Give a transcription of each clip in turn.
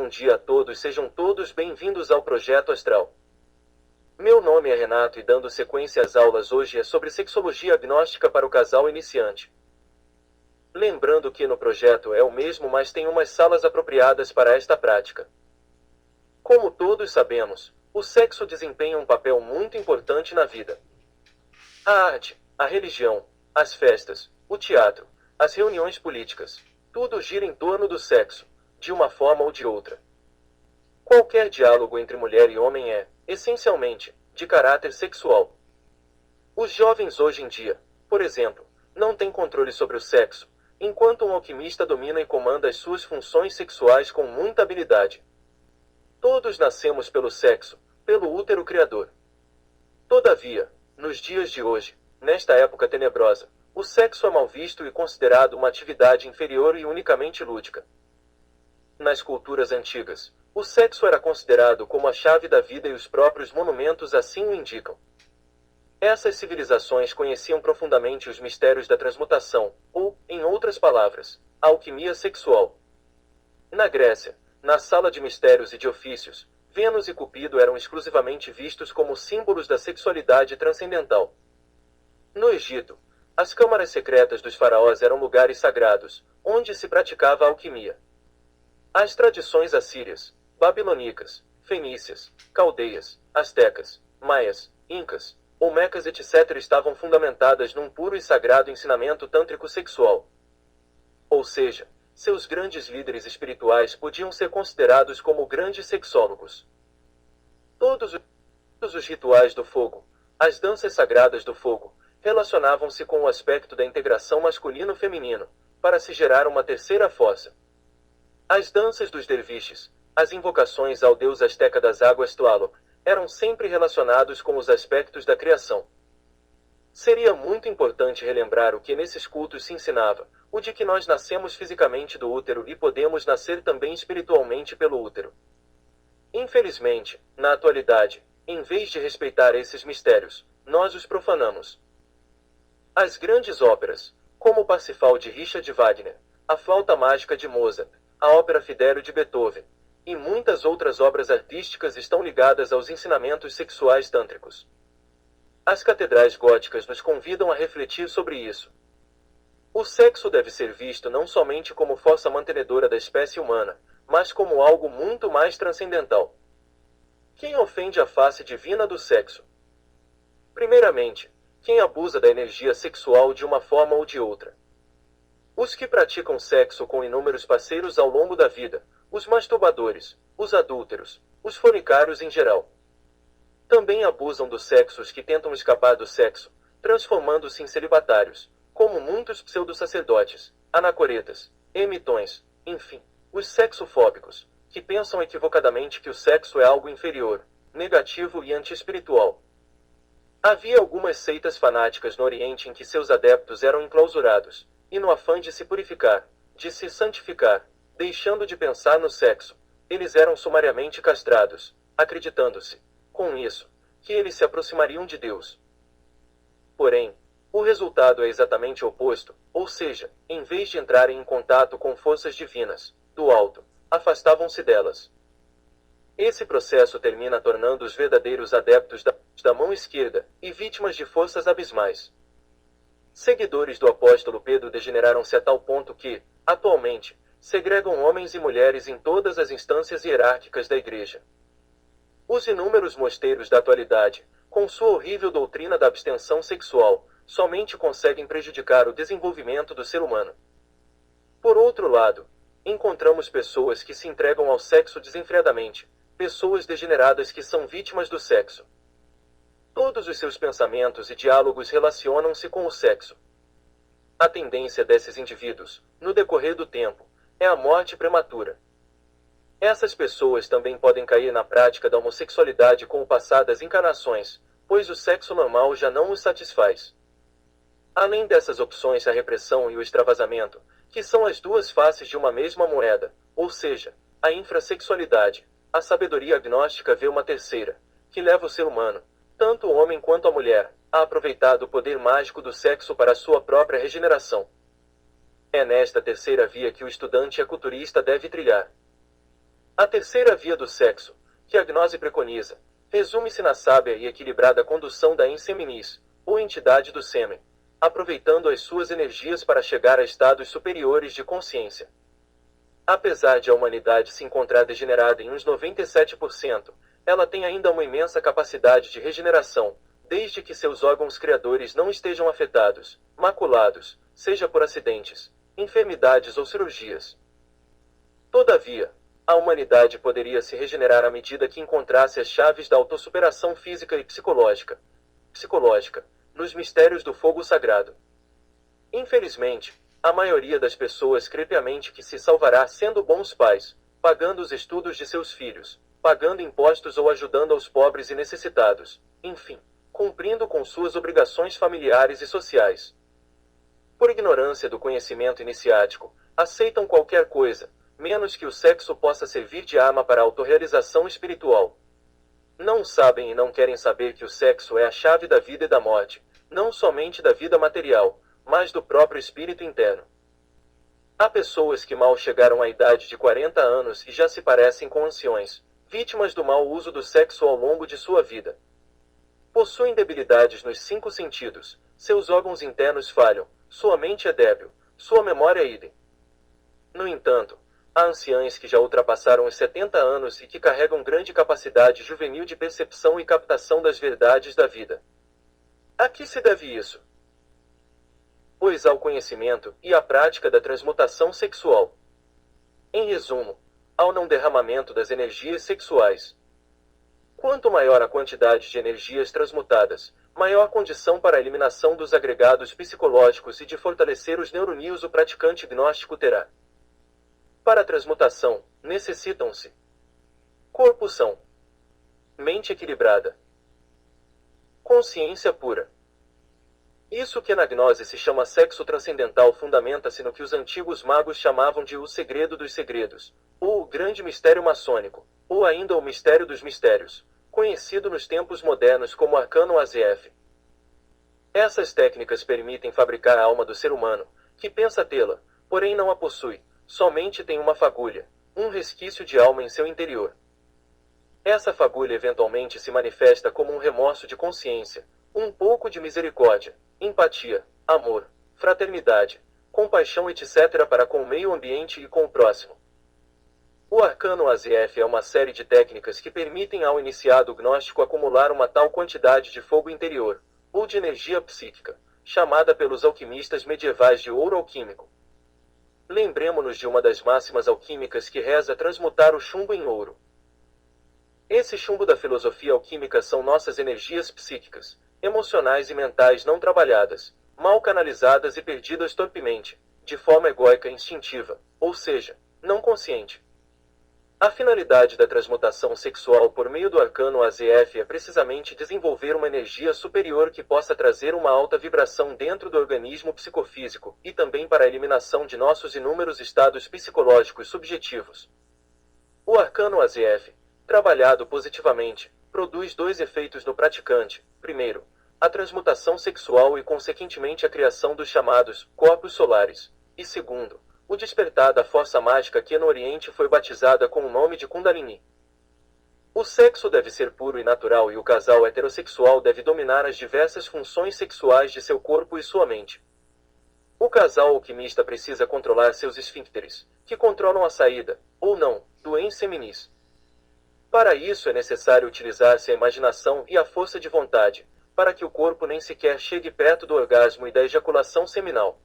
bom dia a todos, sejam todos bem-vindos ao Projeto Astral. Meu nome é Renato e dando sequência às aulas hoje é sobre sexologia agnóstica para o casal iniciante. Lembrando que no projeto é o mesmo, mas tem umas salas apropriadas para esta prática. Como todos sabemos, o sexo desempenha um papel muito importante na vida. A arte, a religião, as festas, o teatro, as reuniões políticas, tudo gira em torno do sexo, de uma forma ou de outra. Qualquer diálogo entre mulher e homem é, essencialmente, de caráter sexual. Os jovens hoje em dia, por exemplo, não têm controle sobre o sexo, enquanto um alquimista domina e comanda as suas funções sexuais com muita habilidade. Todos nascemos pelo sexo, pelo útero criador. Todavia, nos dias de hoje, nesta época tenebrosa, o sexo é mal visto e considerado uma atividade inferior e unicamente lúdica. Nas culturas antigas, o sexo era considerado como a chave da vida e os próprios monumentos assim o indicam. Essas civilizações conheciam profundamente os mistérios da transmutação, ou, em outras palavras, a alquimia sexual. Na Grécia, na sala de mistérios e de ofícios, Vênus e Cupido eram exclusivamente vistos como símbolos da sexualidade transcendental. No Egito, as câmaras secretas dos faraós eram lugares sagrados, onde se praticava a alquimia. As tradições assírias, babilônicas, fenícias, caldeias, astecas, maias, incas, olmecas etc. estavam fundamentadas num puro e sagrado ensinamento tântrico sexual. Ou seja, seus grandes líderes espirituais podiam ser considerados como grandes sexólogos. Todos os rituais do fogo, as danças sagradas do fogo, relacionavam-se com o aspecto da integração masculino-feminino, para se gerar uma terceira força. As danças dos derviches, as invocações ao deus asteca das águas Tlaloc, eram sempre relacionados com os aspectos da criação. Seria muito importante relembrar o que nesses cultos se ensinava, o de que nós nascemos fisicamente do útero e podemos nascer também espiritualmente pelo útero. Infelizmente, na atualidade, em vez de respeitar esses mistérios, nós os profanamos. As grandes óperas, como o Parsifal de Richard Wagner, a Flauta Mágica de Mozart, a Ópera Fidelio de Beethoven, e muitas outras obras artísticas estão ligadas aos ensinamentos sexuais tântricos. As catedrais góticas nos convidam a refletir sobre isso. O sexo deve ser visto não somente como força mantenedora da espécie humana, mas como algo muito mais transcendental. Quem ofende a face divina do sexo? Primeiramente, quem abusa da energia sexual de uma forma ou de outra. Os que praticam sexo com inúmeros parceiros ao longo da vida, os masturbadores, os adúlteros, os fornicários em geral. Também abusam do sexo os que tentam escapar do sexo, transformando-se em celibatários, como muitos pseudo-sacerdotes, anacoretas, emitões, enfim, os sexofóbicos, que pensam equivocadamente que o sexo é algo inferior, negativo e anti-espiritual. Havia algumas seitas fanáticas no Oriente em que seus adeptos eram enclausurados, e no afã de se purificar, de se santificar, deixando de pensar no sexo, eles eram sumariamente castrados, acreditando-se, com isso, que eles se aproximariam de Deus. Porém, o resultado é exatamente oposto, ou seja, em vez de entrarem em contato com forças divinas, do alto, afastavam-se delas. Esse processo termina tornando os verdadeiros adeptos da mão esquerda, e vítimas de forças abismais. Seguidores do apóstolo Pedro degeneraram-se a tal ponto que, atualmente, segregam homens e mulheres em todas as instâncias hierárquicas da Igreja. Os inúmeros mosteiros da atualidade, com sua horrível doutrina da abstenção sexual, somente conseguem prejudicar o desenvolvimento do ser humano. Por outro lado, encontramos pessoas que se entregam ao sexo desenfreadamente, pessoas degeneradas que são vítimas do sexo. Todos os seus pensamentos e diálogos relacionam-se com o sexo. A tendência desses indivíduos, no decorrer do tempo, é a morte prematura. Essas pessoas também podem cair na prática da homossexualidade com o passar das encarnações, pois o sexo normal já não os satisfaz. Além dessas opções, a repressão e o extravasamento, que são as duas faces de uma mesma moeda, ou seja, a infrassexualidade, a sabedoria agnóstica vê uma terceira, que leva o ser humano, tanto o homem quanto a mulher, a aproveitar do poder mágico do sexo para sua própria regeneração. É nesta terceira via que o estudante e a culturista deve trilhar. A terceira via do sexo, que a gnose preconiza, resume-se na sábia e equilibrada condução da inseminis, ou entidade do sêmen, aproveitando as suas energias para chegar a estados superiores de consciência. Apesar de a humanidade se encontrar degenerada em uns 97%, ela tem ainda uma imensa capacidade de regeneração, desde que seus órgãos criadores não estejam afetados, maculados, seja por acidentes, enfermidades ou cirurgias. Todavia, a humanidade poderia se regenerar à medida que encontrasse as chaves da autossuperação física e psicológica, nos mistérios do fogo sagrado. Infelizmente, a maioria das pessoas crê piamente que se salvará sendo bons pais, pagando os estudos de seus filhos, pagando impostos ou ajudando aos pobres e necessitados, enfim, cumprindo com suas obrigações familiares e sociais. Por ignorância do conhecimento iniciático, aceitam qualquer coisa, menos que o sexo possa servir de arma para a autorrealização espiritual. Não sabem e não querem saber que o sexo é a chave da vida e da morte, não somente da vida material, mas do próprio espírito interno. Há pessoas que mal chegaram à idade de 40 anos e já se parecem com anciões, vítimas do mau uso do sexo ao longo de sua vida. Possuem debilidades nos 5 sentidos, seus órgãos internos falham, sua mente é débil, sua memória é idem. No entanto, há anciães que já ultrapassaram os 70 anos e que carregam grande capacidade juvenil de percepção e captação das verdades da vida. A que se deve isso? Pois ao conhecimento e à prática da transmutação sexual. Em resumo, ao não derramamento das energias sexuais. Quanto maior a quantidade de energias transmutadas, maior a condição para a eliminação dos agregados psicológicos e de fortalecer os neurônios o praticante gnóstico terá. Para a transmutação, necessitam-se corpo são, mente equilibrada, consciência pura. Isso que na gnose se chama sexo transcendental fundamenta-se no que os antigos magos chamavam de o segredo dos segredos, ou o grande mistério maçônico, ou ainda o mistério dos mistérios, conhecido nos tempos modernos como arcano AZF. Essas técnicas permitem fabricar a alma do ser humano, que pensa tê-la, porém não a possui, somente tem uma fagulha, um resquício de alma em seu interior. Essa fagulha eventualmente se manifesta como um remorso de consciência, um pouco de misericórdia, empatia, amor, fraternidade, compaixão etc. para com o meio ambiente e com o próximo. O arcano AZF é uma série de técnicas que permitem ao iniciado gnóstico acumular uma tal quantidade de fogo interior, ou de energia psíquica, chamada pelos alquimistas medievais de ouro alquímico. Lembremo-nos de uma das máximas alquímicas que reza transmutar o chumbo em ouro. Esse chumbo da filosofia alquímica são nossas energias psíquicas, emocionais e mentais não trabalhadas, mal canalizadas e perdidas torpemente, de forma egóica e instintiva, ou seja, não consciente. A finalidade da transmutação sexual por meio do arcano AZF é precisamente desenvolver uma energia superior que possa trazer uma alta vibração dentro do organismo psicofísico e também para a eliminação de nossos inúmeros estados psicológicos subjetivos. O arcano AZF, trabalhado positivamente, produz 2 efeitos no praticante. Primeiro, a transmutação sexual e consequentemente a criação dos chamados corpos solares. E segundo, o despertar da força mágica que no Oriente foi batizada com o nome de Kundalini. O sexo deve ser puro e natural e o casal heterossexual deve dominar as diversas funções sexuais de seu corpo e sua mente. O casal alquimista precisa controlar seus esfíncteres, que controlam a saída, ou não, do inseminis. Para isso é necessário utilizar-se a imaginação e a força de vontade, para que o corpo nem sequer chegue perto do orgasmo e da ejaculação seminal.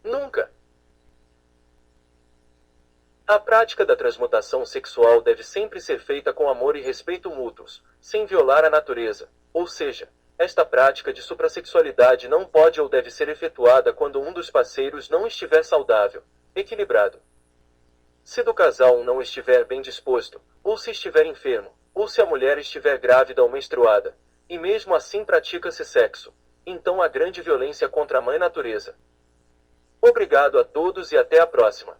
Nunca! A prática da transmutação sexual deve sempre ser feita com amor e respeito mútuos, sem violar a natureza, ou seja, esta prática de suprassexualidade não pode ou deve ser efetuada quando um dos parceiros não estiver saudável, equilibrado. Se do casal um não estiver bem disposto, ou se estiver enfermo, ou se a mulher estiver grávida ou menstruada, e mesmo assim pratica-se sexo, então há grande violência contra a mãe natureza. Obrigado a todos e até a próxima.